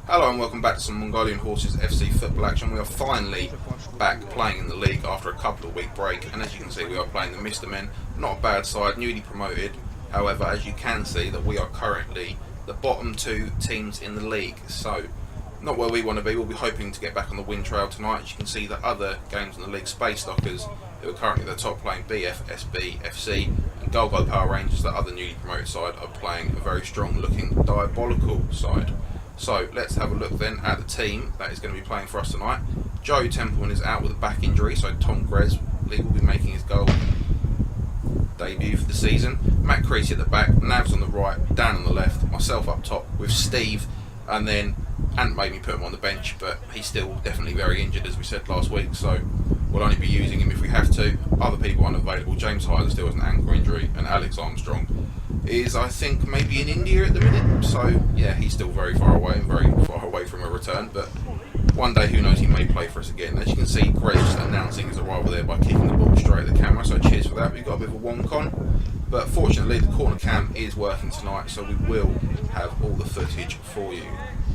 Hello and welcome back to some Mongolian Horses FC football action. We are finally back playing in the league after a couple of week break, and as you can see we are playing the Mr. Men. Not a bad side, newly promoted. However, as you can see that we are currently the bottom two teams in the league, so not where we want to be. We'll be hoping to get back on the win trail tonight. As you can see, the other games in the league, Space Dockers, who are currently the top, playing BF, SB, FC, and Go Power Rangers, the other newly promoted side, are playing a very strong looking Diabolical side. So let's have a look then at the team that is going to be playing for us tonight. Joe Templeman is out with a back injury, so Tom Gresley will be making his goal debut for the season. Matt Creasy at the back, Navs on the right, Dan on the left, myself up top with Steve, and then Ant made me put him on the bench, but he's still definitely very injured, as we said last week, so we'll only be using him if we have to. Other people unavailable. James Hyder still has an ankle injury, and Alex Armstrong is, I think, maybe in India at the minute, so yeah, he's still very far away and very far away from a return, but one day, who knows, he may play for us again. As you can see, Greg's just announcing his arrival there by kicking the ball straight at the camera, so cheers for that. We've got a bit of a wonk on, but fortunately the corner cam is working tonight, so we will have all the footage for you.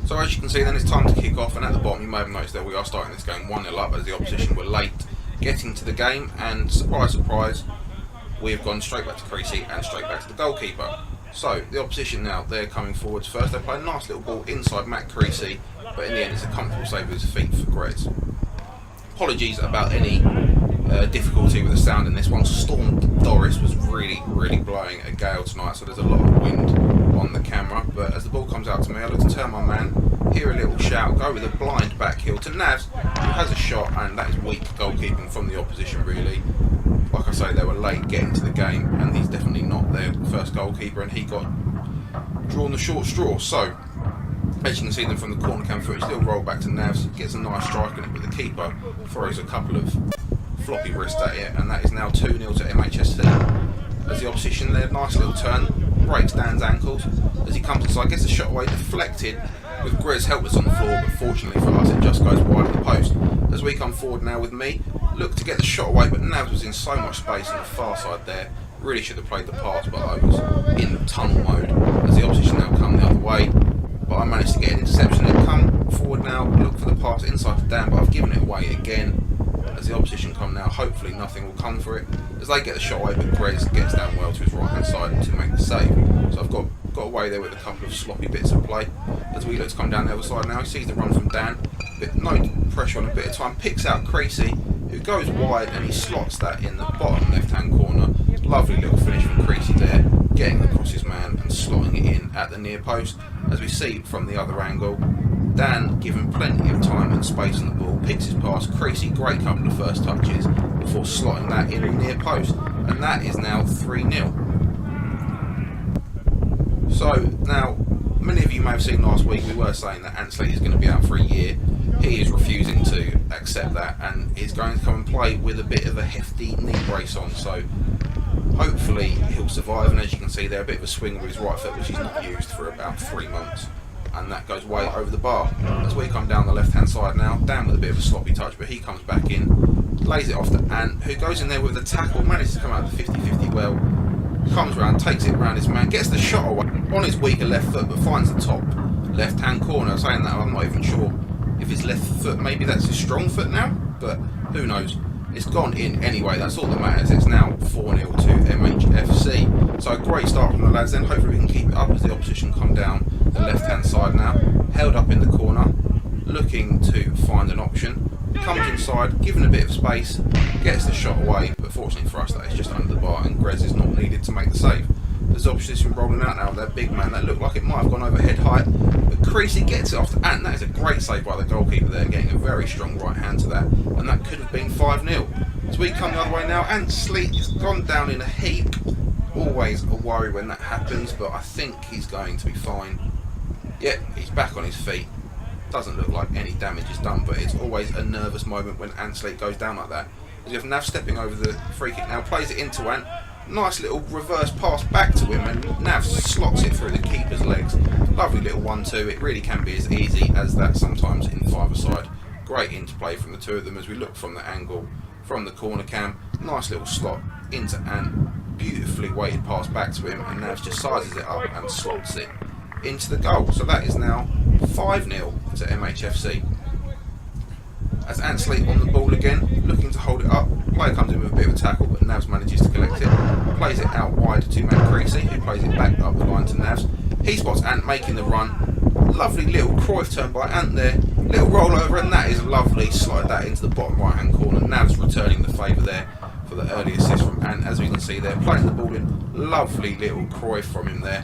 So as you can see then, it's time to kick off, and at the bottom you may have noticed that we are starting this game 1-0 up, as the opposition were late getting to the game, and surprise surprise, we've gone straight back to Creasy and straight back to the goalkeeper. So the opposition now, they're coming forwards first. They play a nice little ball inside Matt Creasy, but in the end it's a comfortable save with his feet for Grez. Apologies about any difficulty with the sound in this one. Storm Doris was really blowing a gale tonight, so there's a lot of wind on the camera, but as the ball comes out to me, I look to turn my man, hear a little shout, go with a blind back heel to Navs, who has a shot, and that is weak goalkeeping from the opposition really. Like I say, they were late getting to the game, and he's definitely not their first goalkeeper, and he got drawn the short straw. So as you can see then from the corner cam footage, little roll back to Navs, gets a nice strike on it, but the keeper throws a couple of floppy wrists at it, and that is now 2-0 to MHSC. As the opposition there, nice little turn, breaks Dan's ankles as he comes inside, gets the shot away, deflected with Grez helpless on the floor, but fortunately for us it just goes wide of the post. As we come forward now with me, look to get the shot away, but Navs was in so much space on the far side there, really should have played the pass, but I was in tunnel mode as the opposition now come the other way, but I managed to get an interception. It come forward now, look for the pass inside to Dan, but I've given it away again. As the opposition come now, hopefully nothing will come for it as they get the shot away, but Grez gets down well to his right hand side to make the save. So I've got away there with a couple of sloppy bits of play. As we look to come down the other side now, he sees the run from Dan, but no pressure on a bit of time, picks out Creasy, who goes wide, and he slots that in the bottom left hand corner. Lovely little finish from Creasy there, getting across his man and slotting it in at the near post. As we see from the other angle, Dan, given plenty of time and space on the ball, picks his pass. Creasy, great couple of first touches before slotting that in the near post, and that is now 3-0. So now, many of you may have seen last week we were saying that Ansley is going to be out for a year. He is refusing to accept that, and is going to come and play with a bit of a hefty knee brace on, so hopefully he'll survive. And as you can see there, a bit of a swing with his right foot, which he's not used for about 3 months, and that goes way over the bar. As we come down the left hand side now, Dan with a bit of a sloppy touch, but he comes back in, lays it off to Ant, who goes in there with the tackle, manages to come out of the 50-50 well, comes round, takes it round his man, gets the shot away on his weaker left foot, but finds the top left hand corner. Saying that, I'm not even sure if his left foot, maybe that's his strong foot now, but who knows. It's gone in anyway, that's all that matters. It's now 4-0 to MHFC. So a great start from the lads then. Hopefully we can keep it up as the opposition come down the left hand side now. Held up in the corner, looking to find an option. Comes inside, given a bit of space, gets the shot away, but fortunately for us that is just under the bar, and Grez is not needed to make the save. There's opposition rolling out now with their big man. That looked like it might have gone over head height, but Creasy gets it off to Ant. That is a great save by the goalkeeper there, getting a very strong right hand to that, and that could have been 5-0. As we come the other way now, Ant Sleet has gone down in a heap. Always a worry when that happens, but I think he's going to be fine. Yeah, he's back on his feet. Doesn't look like any damage is done, but it's always a nervous moment when Ant Sleet goes down like that. As you have Nav stepping over the free kick now, plays it into Ant. Nice little reverse pass back to him, and Nav slots it through the keeper's legs. Lovely little 1-2. It really can be as easy as that sometimes in five-a-side. Great interplay from the two of them as we look from the angle from the corner cam. Nice little slot into Ant. Beautifully weighted pass back to him, and Nav just sizes it up and slots it into the goal. So that is now 5-0 to MHFC. As Ansley on the ball again, looking to hold it up. Player comes in with a bit of a tackle, but Navs manages to collect it. Plays it out wide to Matt Creasy, who plays it back up the line to Navs. He spots Ant making the run. Lovely little Cruyff turn by Ant there. Little rollover, and that is lovely. Slide that into the bottom right hand corner. Navs returning the favour there for the early assist from Ant, as we can see there. Playing the ball in. Lovely little Cruyff from him there.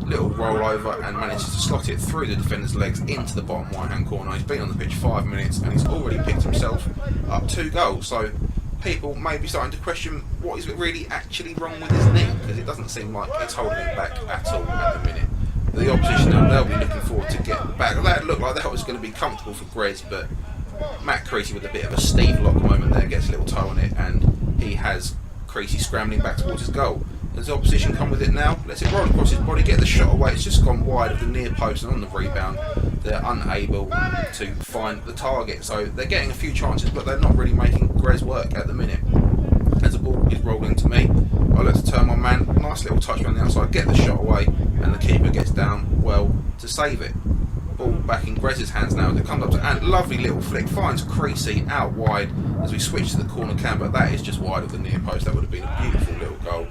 Little rollover, and manages to slot it through the defender's legs into the bottom right hand corner. He's been on the pitch 5 minutes and he's already picked himself up 2 goals. So people may be starting to question what is really actually wrong with his knee, because it doesn't seem like it's holding him back at all at the minute. The opposition, they'll be looking forward to get back. That looked like that was going to be comfortable for Grez, but Matt Creasy with a bit of a Steve Lock moment there gets a little toe on it, and he has Creasy scrambling back towards his goal. As the opposition come with it now, lets it roll across his body, get the shot away. It's just gone wide of the near post, and on the rebound they're unable to find the target. So they're getting a few chances, but they're not really making Grez work at the minute. As the ball is rolling to me, I look to turn my man, nice little touch around the outside, get the shot away, and the keeper gets down well to save it. Ball back in Grez's hands now as it comes up to Ant. Lovely little flick, finds Creasy out wide as we switch to the corner cam, but that is just wide of the near post. That would have been a beautiful little goal.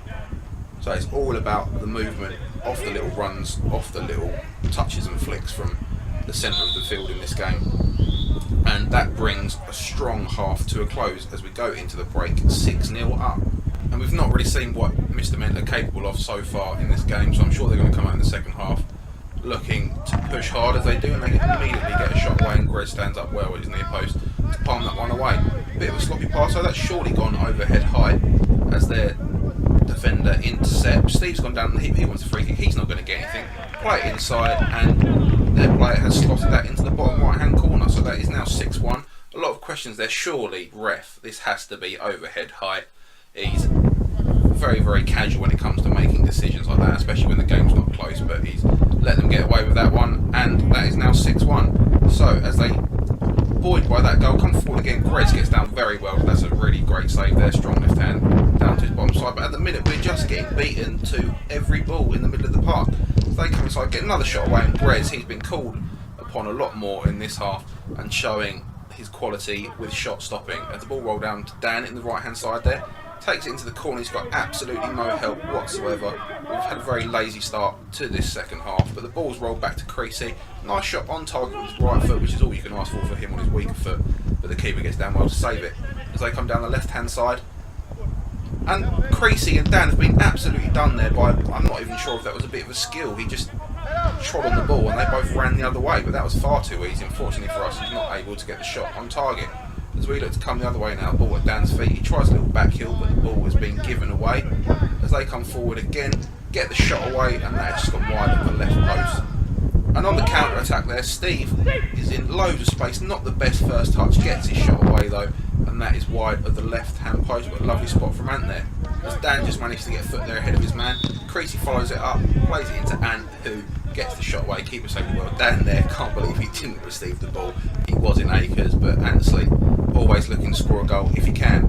So it's all about the movement off the little runs, off the little touches and flicks from the centre of the field in this game. And that brings a strong half to a close as we go into the break 6-0 up. And we've not really seen what Mr. Men are capable of so far in this game, so I'm sure they're going to come out in the second half looking to push hard as they do, and they immediately get a shot away, and Grez stands up well at his near post to palm that one away. Bit of a sloppy pass, so that's surely gone overhead high as their defender intercepts. Steve's gone down the hip, he wants a free kick, he's not going to get anything. Play it inside, and their player has slotted that into the bottom right hand corner, so that is now 6-1. A lot of questions there. Surely, ref, this has to be overhead high. He's very, very casual when it comes to making decisions like that, especially when the game's not close, but he's let them get away with that one, and that is now 6-1. So as they, buoyed by that goal, come forward again. Grez gets down very well. That's a really great save there, strong left hand down to his bottom side, but at the minute we're just getting beaten to every ball in the middle of the park. So they come inside, get another shot away, and Grez, he's been called upon a lot more in this half and showing his quality with shot stopping. As the ball rolled down to Dan in the right hand side there, takes it into the corner. He's got absolutely no help whatsoever. We've had a very lazy start to this second half, but the ball's rolled back to Creasy. Nice shot on target with his right foot, which is all you can ask for him on his weaker foot, but the keeper gets down well to save it. As they come down the left hand side, and Creasy and Dan have been absolutely done there by, I'm not even sure if that was a bit of a skill. He just trod on the ball and they both ran the other way, but that was far too easy. Unfortunately for us, he's not able to get the shot on target. As we look to come the other way now, ball at Dan's feet, he tries a little back heel, but the ball has been given away. As they come forward again, get the shot away, and that has just gone wide of the left post. And on the counter attack there, Steve is in loads of space, not the best first touch, gets his shot away though, and that is wide of the left hand post, but a lovely spot from Ant there. As Dan just managed to get a foot there ahead of his man, Creasy follows it up, plays it into Ant, who gets the shot away, keeper saved well. Dan there, can't believe he didn't receive the ball. He was in acres, but Ansley always looking to score a goal if he can.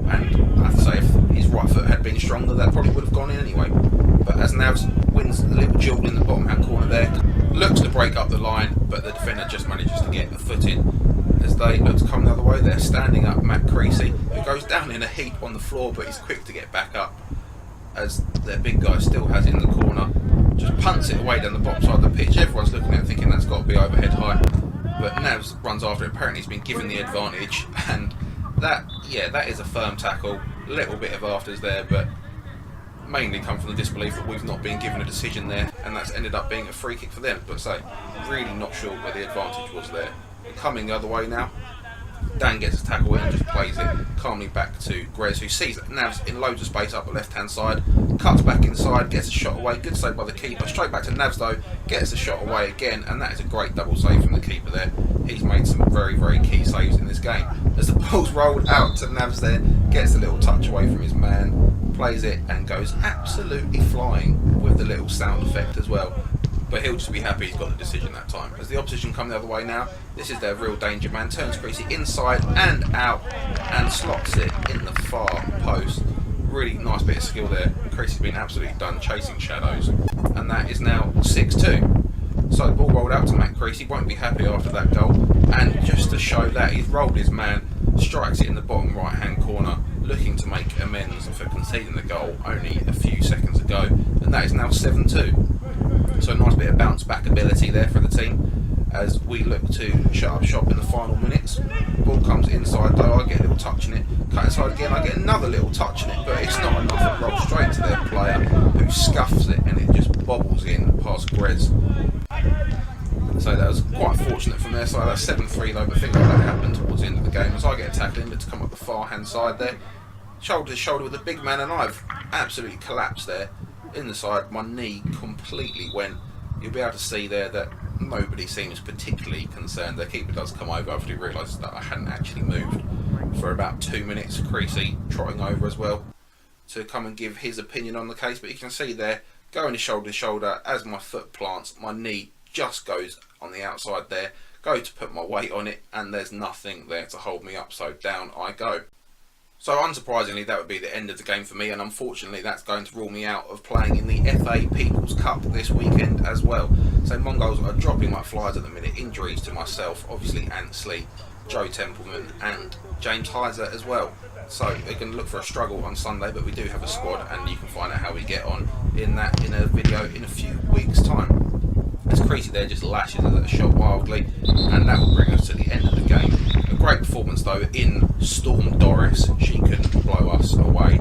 And I have to say, if his right foot had been stronger, that probably would have gone in anyway. But as Navs wins a little jewel in the bottom hand corner there, looks to break up the line, but the defender just manages to get a foot in. As they look to come the other way, they're standing up Matt Creasy, who goes down in a heap on the floor, but he's quick to get back up, as their big guy still has it in the corner. Just punts it away down the bottom side of the pitch. Everyone's looking at it thinking that's got to be overhead high, but Navs runs after it. Apparently he's been given the advantage, and that is a firm tackle. A little bit of afters there, but mainly come from the disbelief that we've not been given a decision there, and that's ended up being a free kick for them. But say, really not sure where the advantage was there. Coming the other way now, Dan gets a tackle in and just plays it calmly back to Grez, who sees that Navs in loads of space up the left hand side, cuts back inside, gets a shot away, good save by the keeper. Straight back to Navs though, gets the shot away again, and that is a great double save from the keeper there. He's made some very, very key saves in this game. As the ball's rolled out to Navs there, gets a little touch away from his man, plays it and goes absolutely flying with the little sound effect as well. But he'll just be happy he's got the decision that time. As the opposition come the other way now, this is their real danger man. Turns Creasy inside and out and slots it in the far post. Really nice bit of skill there. Creasy's been absolutely done chasing shadows. And that is now 6-2. So the ball rolled out to Matt Creasy, won't be happy after that goal, and just to show that he's rolled his man, strikes it in the bottom right hand corner, looking to make amends for conceding the goal only a few seconds ago, and that is now 7-2. So a nice bit of bounce back ability there for the team as we look to shut up shop in the final minutes. Ball comes inside though, I get a little touch in it, cut inside again, I get another little touch in it, but it's not enough. It rolls straight to their player who scuffs it and it just bobbles in past Grez. So that was quite fortunate from their side. That's 7-3 though, but things like that happened towards the end of the game as I get a tackle in, but to come up the far hand side there, shoulder to shoulder with a big man, and I've absolutely collapsed there in the side. My knee completely went. You'll be able to see there that nobody seems particularly concerned. The keeper does come over after he realises that I hadn't actually moved for about 2 minutes. Creasy trotting over as well to come and give his opinion on the case, but you can see there, going shoulder to shoulder as my foot plants, my knee just goes on the outside there, go to put my weight on it, and there's nothing there to hold me up, so down I go. So unsurprisingly, that would be the end of the game for me, and unfortunately that's going to rule me out of playing in the FA People's Cup this weekend as well. So Mongols are dropping like flies at the minute. Injuries to myself, obviously Ansley, Joe Templeman and James Heiser as well. So they're going to look for a struggle on Sunday, but we do have a squad, and you can find out how we get on in a video in a few weeks' time. As Creasy there just lashes at a shot wildly, and that will bring us to the end of the game. A great performance though in Storm Doris. She can blow us away,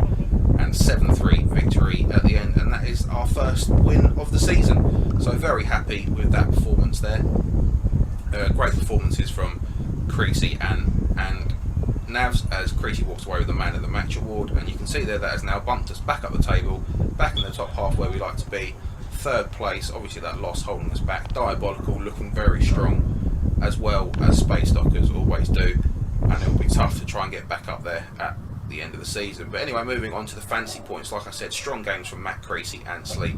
and 7-3 victory at the end, and that is our first win of the season. So very happy with that performance there. Great performances from Creasy and Navs as Creasy walks away with the Man of the Match award, and you can see there that has now bumped us back up the table, back in the top half where we like to be. Third place, obviously that loss holding us back. Diabolical looking very strong, as well as Space Dockers always do, and it will be tough to try and get back up there at the end of the season. But anyway, moving on to the fantasy points, like I said, strong games from Matt Creasy, Ansley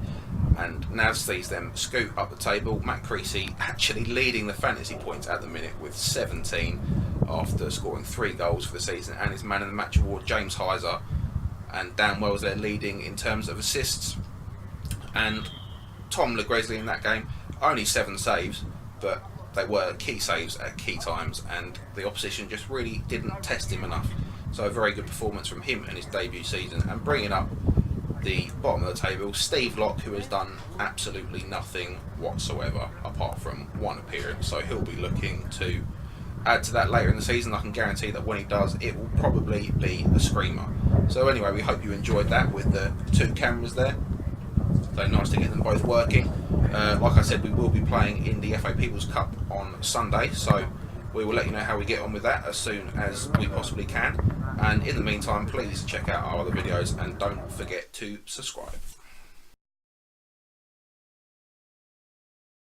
and Navs sees them scoot up the table. Matt Creasy actually leading the fantasy points at the minute with 17 after scoring 3 goals for the season, and his Man of the Match award, James Heiser and Dan Wells there leading in terms of assists, and Tom LeGresley in that game, only 7 saves, but they were key saves at key times, and the opposition just really didn't test him enough. So a very good performance from him in his debut season. And bringing up the bottom of the table, Steve Locke, who has done absolutely nothing whatsoever apart from 1 appearance, so he'll be looking to add to that later in the season. I can guarantee that when he does, it will probably be a screamer. So anyway, we hope you enjoyed that with the 2 cameras there. So nice to get them both working. Like I said, we will be playing in the FA People's Cup on Sunday, so we will let you know how we get on with that as soon as we possibly can. And in the meantime, please check out our other videos and don't forget to subscribe.